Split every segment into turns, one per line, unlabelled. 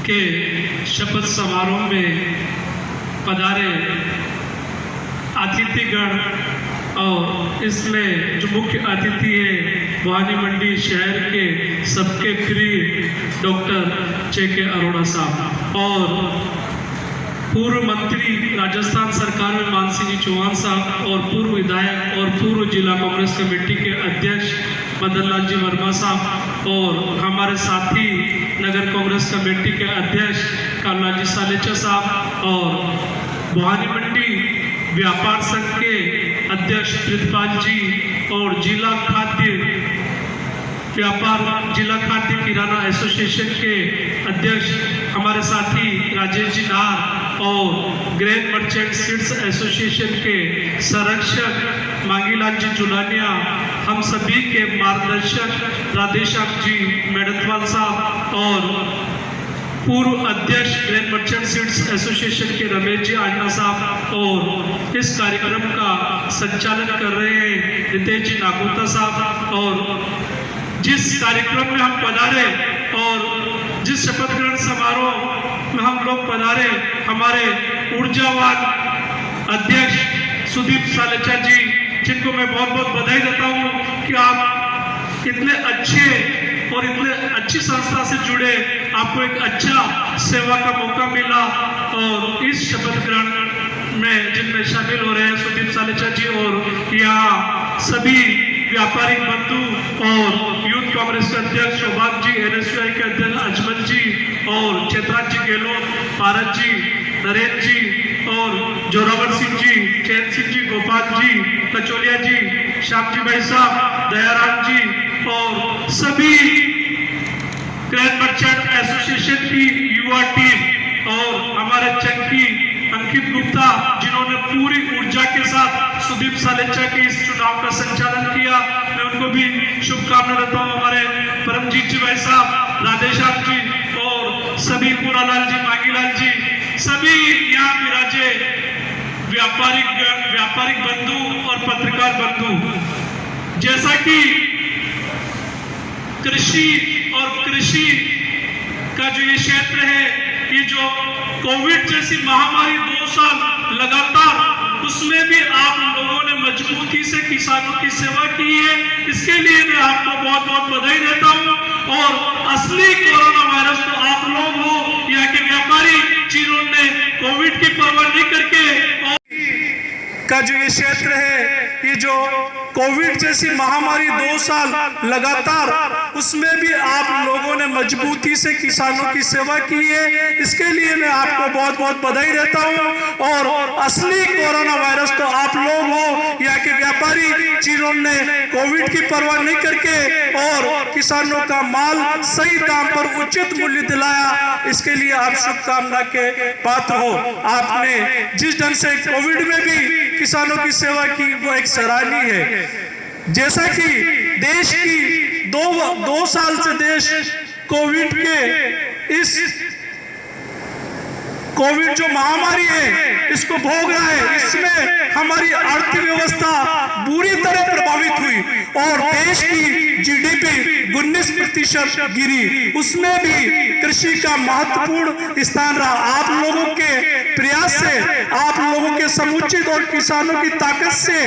के शपथ समारोह में पधारे अतिथिगण और इसमें जो मुख्य अतिथि है भवानी मंडी शहर के सबके प्रिय डॉक्टर जे.के. अरोड़ा साहब और पूर्व मंत्री राजस्थान सरकार में मानसी जी चौहान साहब और पूर्व विधायक और पूर्व जिला कांग्रेस कमेटी के अध्यक्ष मदन लाल जी वर्मा साहब और हमारे साथी नगर कांग्रेस कमेटी के अध्यक्ष कामलाल जी सालेचा साहब और भवानी मंडी व्यापार संघ के अध्यक्ष प्रीतपाल जी और जिला खाद्य किराना एसोसिएशन के अध्यक्ष हमारे साथी राजेश जी नार और ग्रेन मर्चेंट सीड्स एसोसिएशन के संरक्षक मांगीलाल जी जुलानिया, हम सभी के मार्गदर्शक राधेश्याम जी मेड़तवाल साहब और पूर्व अध्यक्ष ग्रेन मर्चेंट सीड्स एसोसिएशन के रमेश जी आन्ना साहब और इस कार्यक्रम का संचालन कर रहे हैं रितेश जी नागोता साहब और जिस कार्यक्रम में हम पधारे और जिस शपथ ग्रहण समारोह में हम लोग पधारे, हमारे ऊर्जावान अध्यक्ष सुदीप सालेचा जी, जिनको मैं बहुत बहुत बधाई देता हूँ कि आप इतने अच्छे और इतने अच्छी संस्था से जुड़े, आपको एक अच्छा सेवा का मौका मिला और इस शपथ ग्रहण में जिनमें शामिल हो रहे हैं सुदीप सालेचा जी और यहाँ सभी व्यापारिक बंधु और यूथ कांग्रेस के अध्यक्ष सौभाग्य जी, एनएसयूआई के अध्यक्ष अजमल जी और चेतराज जी गहलोत, भारत जी, नरेंद्र जी और जोरावर सिंह जी, चैन सिंह जी, गोपाल जी, कचोलिया जी, श्याम जी भाई साहब, दयाराम जी और सभी ग्रेन मर्चेंट एसोसिएशन की युवा टीम और हमारे चंकी अंकित गुप्ता, जिन्होंने पूरी ऊर्जा के साथ सुदीप सालेचा के इस चुनाव का संचालन किया, मैं उनको भी शुभकामना देता हूँ। हमारे परमजीत जी भाई साहब, राधेश्याम जी और सभी पूरालाल जी, मांगीलाल जी, सभी यहाँ विराजे व्यापारिक बंधु और पत्रकार बंधु। जैसा कि कृषि का जो ये क्षेत्र है, ये जो कोविड जैसी महामारी 2 साल लगातार, उसमें भी आप लोगों ने मजबूती से किसानों की सेवा की है, इसके लिए मैं आपको बहुत बहुत बधाई देता हूं। और असली कोरोना वायरस तो आप लोग हो, यहाँ के व्यापारी, जिन्होंने कोविड की परवाह नहीं करके का जो ये क्षेत्र है, ये जो कोविड जैसी महामारी 2 साल लगातार, उसमें भी आप लोगों ने मजबूती से किसानों की सेवा की है, इसके लिए मैं आपको बहुत बहुत बधाई देता हूं। और असली कोरोना वायरस तो आप लोग हो, यहाँ के व्यापारी, जिन्होंने कोविड की परवाह नहीं करके और किसानों का माल सही दाम पर उचित मूल्य दिलाया, इसके लिए आप शुभकामना के पात्र हो। आपने जिस ढंग से कोविड में भी किसानों की सेवा की, वो एक सराहनीय है। जैसा कि देश की दो साल से देश कोविड जो महामारी है, इसको भोग रहा है, इसमें हमारी अर्थव्यवस्था बुरी तरह प्रभावित हुई और देश की जीडीपी 19% गिरी, उसमें भी कृषि का महत्वपूर्ण स्थान रहा। आप लोगों के प्रयास से, आप लोगों के समुचित और किसानों की ताकत से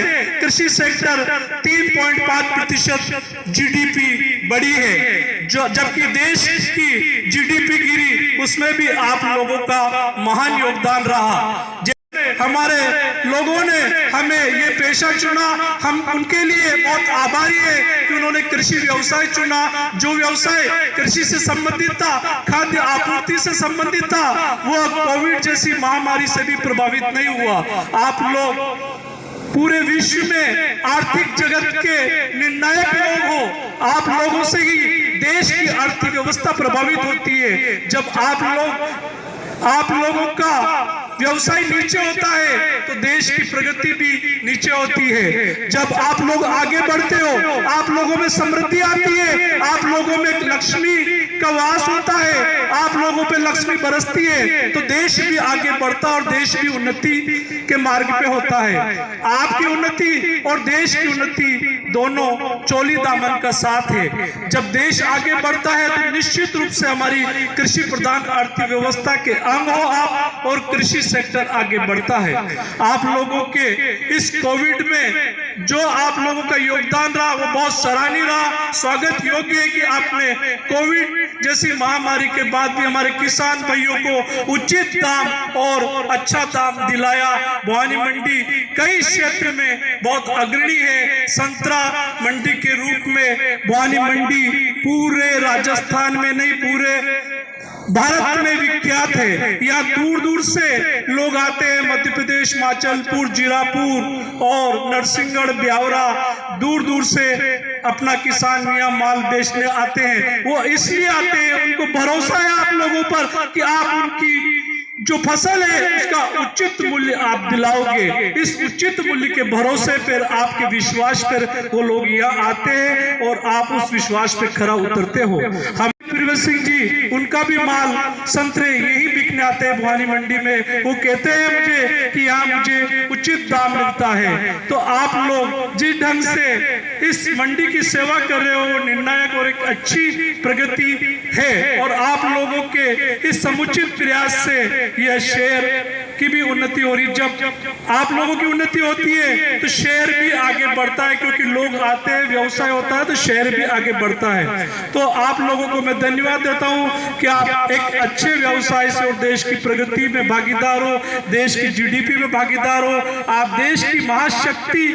कृषि सेक्टर 3.5% जीडीपी बढ़ी है, जबकि देश की जीडीपी गिरी, उसमें भी आप लोगों का महान योगदान रहा। हमारे लोगों ने हमें ये पेशा चुना, हम उनके लिए बहुत आभारी है कि उन्होंने कृषि व्यवसाय चुना, जो व्यवसाय कृषि से संबंधित था, खाद्य आपूर्ति से संबंधित था, वो कोविड जैसी महामारी से भी प्रभावित नहीं हुआ। आप लोग पूरे विश्व में आर्थिक जगत के निर्णायक लोग हो, आप लोगों से ही देश की अर्थव्यवस्था प्रभावित होती है। जब आप लोगों का व्यवसाय नीचे होता है तो देश की प्रगति भी नीचे होती है। जब आप लोग आगे बढ़ते हो, आप लोगों में समृद्धि आती है, आप लोगों में लक्ष्मी का वास होता है, आप लोगों पे लक्ष्मी बरसती है, तो देश भी आगे बढ़ता और देश भी उन्नति के मार्ग पे होता है। आपकी उन्नति और देश की उन्नति
दोनों चोली दामन का साथ है। जब देश आगे बढ़ता है तो निश्चित रूप से हमारी कृषि प्रधान अर्थव्यवस्था के अंग हो आप, और कृषि सेक्टर आगे बढ़ता है। आप लोगों के इस कोविड में जो आप लोगों का योगदान रहा वो बहुत सराहनीय रहा। स्वागत योग्य है कि आपने कोविड जैसी महामारी के बाद भी हमारे किसान भाइयों को उचित दाम और अच्छा दाम दिलाया। भवानी मंडी कई क्षेत्र में बहुत अग्रणी है। संतरा मंडी के रूप में भवानी मंडी पूरे राजस्थान में नहीं, पूरे भारत में विख्यात है। यहाँ दूर दूर से लोग आते हैं। मध्य प्रदेश, माचलपुर, जीरापुर और नरसिंहगढ़, ब्यावरा, दूर दूर से अपना किसान यहाँ माल बेचने आते हैं। वो इसलिए आते हैं, उनको भरोसा है आप लोगों पर कि आप उनकी जो फसल है उसका उचित मूल्य आप दिलाओगे। इस उचित मूल्य के भरोसे पर, आपके विश्वास पर वो लोग यहाँ आते हैं और आप उस विश्वास पे खरा उतरते हो। हम प्रियव्रत सिंह जी, उनका भी माल संतरे यही बिकने आते हैं भवानी मंडी में। वो कहते हैं मुझे कि यहाँ मुझे उचित दाम मिलता है। तो आप लोग जिस ढंग से इस मंडी की सेवा कर रहे हो, निर्णायक और एक अच्छी प्रगति है, और आप लोगों के इस समुचित प्रयास से यह शहर की भी उन्नति हो रही। जब आप लोगों की उन्नति होती है तो शहर भी आगे बढ़ता है, क्योंकि लोग आते हैं, व्यवसाय होता है तो शहर भी आगे बढ़ता है। तो आप लोगों को मैं धन्यवाद देता हूं कि आप एक अच्छे व्यवसाय से और देश की प्रगति में भागीदार हो, देश की जीडीपी में भागीदार हो। आप देश की महाशक्ति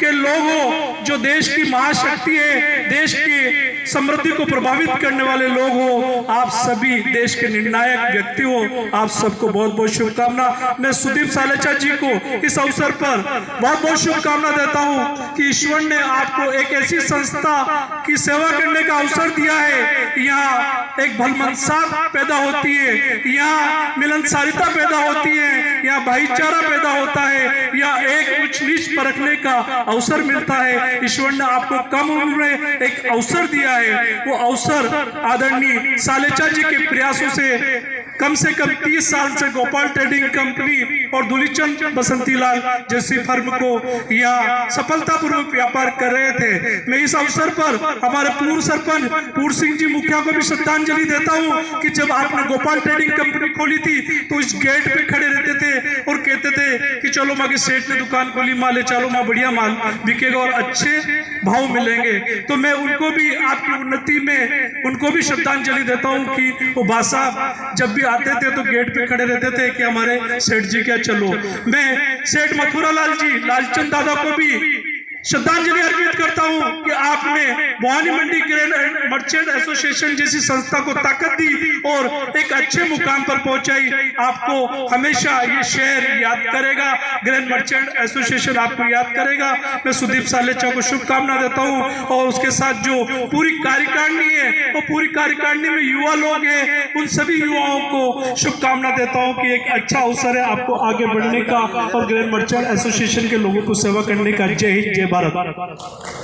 के लोग हो, जो देश की महाशक्ति है, देश की समृद्धि को प्रभावित करने वाले लोग हो। आप सभी देश के निर्णायक व्यक्ति हो। आप सबको बहुत बहुत शुभकामना। मैं सुदीप सालेचा जी को इस अवसर पर बहुत बहुत शुभकामना देता हूं कि ईश्वर ने आपको एक ऐसी संस्था की सेवा करने का अवसर दिया है। यहाँ एक भलमनसा पैदा होती है, यहाँ मिलनसारिता पैदा होती है, यहाँ भाईचारा पैदा होता है, यहाँ एक उच्च नीच परखने का अवसर मिलता है। ईश्वर ने आपको कम उम्र में एक अवसर दिया है। वो अवसर आदरणीय सालेचा जी के प्रयासों से कम 30 साल से गोपाल ट्रेडिंग कंपनी और दुलीचंद बसंतीलाल जैसी फर्म को यहाँ सफलतापूर्वक व्यापार कर रहे थे। मैं इस अवसर पर हमारे पूर्व सरपंच पूर सिंह जी मुखिया को भी श्रद्धांजलि देता हूँ कि जब आपने गोपाल ट्रेडिंग कंपनी खोली थी तो इस गेट पे खड़े रहते थे और कहते थे कि चलो माँ के सेठ ने दुकान खोली, माल ले चलो माँ, बढ़िया माल बिकेगा और अच्छे भाव मिलेंगे। तो मैं उनको भी आपकी उन्नति में उनको भी श्रद्धांजलि देता हूँ कि वो बा साहब जब भी आते थे तो गेट पे खड़े रहते थे कि हमारे सेठ जी क्या चलो। मैं सेठ मथुरालाल जी, लालचंद दादा को भी श्रद्धांजलि अर्पित करता हूं कि आपने भवानी मंडी ग्रेन मर्चेंट एसोसिएशन जैसी संस्था को ताकत दी और एक अच्छे मुकाम पर पहुंचाई। आपको हमेशा ये शहर याद करेगा, ग्रेन मर्चेंट एसोसिएशन आपको याद करेगा। मैं सुदीप सालेचा को शुभकामना देता हूं और उसके साथ जो पूरी कार्यकारिणी है, वो पूरी कार्यकारिणी में युवा लोग हैं, उन सभी युवाओं को शुभकामना देता हूं कि एक अच्छा अवसर है आपको आगे बढ़ने का और ग्रेन मर्चेंट एसोसिएशन के लोगों को सेवा करने का। जय हिंद, जय भारत।